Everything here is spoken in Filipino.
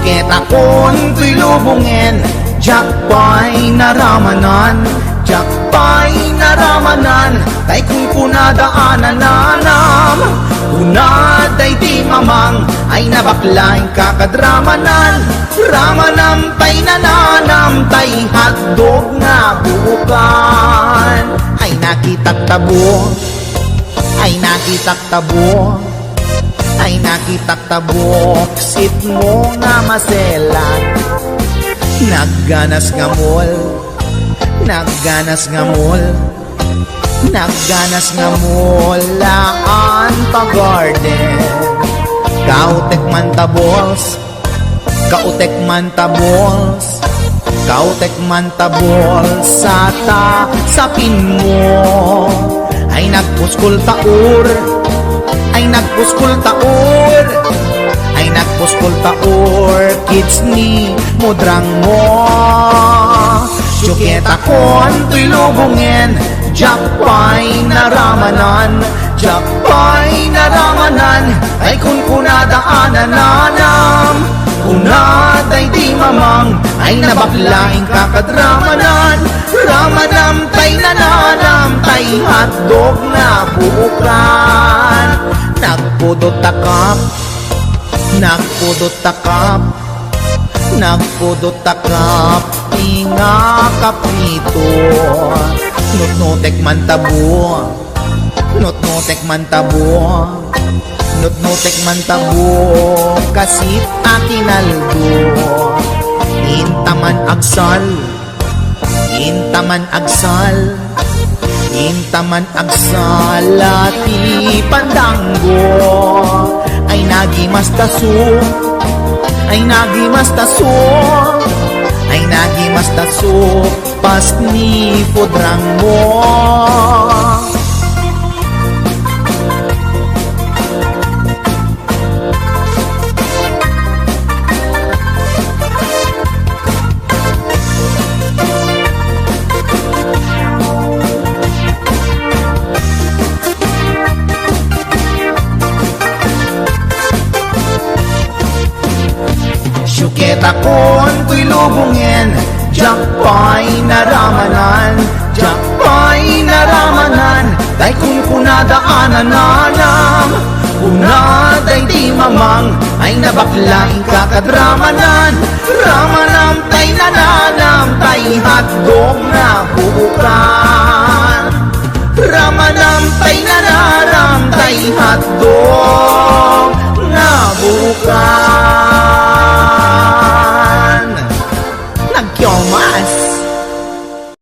Syuket akon tuy lubungin, jakpay naramanan, jakpay naramanan, tay kung kunadaanan nanam, kunaday di mamang, ay nabaklaing kakadramanan, ramanam tay nananam, tay hotdog nga buukan, ay nakitak tabo, ay nakitak tabo, ay nakitak tabok, sit mo nga maselan, nagganas nga mol, nagganas nga mol, nagganas nga mol, laan pa garden, kautek man tabols, kautek man tabols, kautek man tabols, sapin mo, ay nagpuskol taur, ay nagpuskol taur, ay nagpuskol taur, kids ni mudrang mo. Syuket akon tuy lubungin, jakpay naramanan, jakpay naramanan, ay kung kunadaanan nanam, kunaday di mamang, ay nabaklaing kakadramanan, ramanam tay nananam, tay hotdog na buukan, nagpudot takap, nagpudot takap, nagpudot takap, tinga kaprito, nutnutek man tabo, nutnutek man tabo, nutnutek man tabo, kasit akinaldo, intaman agsal, intaman agsal, intaman agsal, ati pandanggo, ay nagimastaso, ay nagimastaso, ay nagimastaso, pas ni pudrang mo. Syuket akon tuy lubungin, jakpay naramanan, jakpay naramanan, tay kung kunadaanan nanam, kunaday di mamang, ay nabaklaing kakadramanan, ramanam tay nananam, tay hotdog na buukan.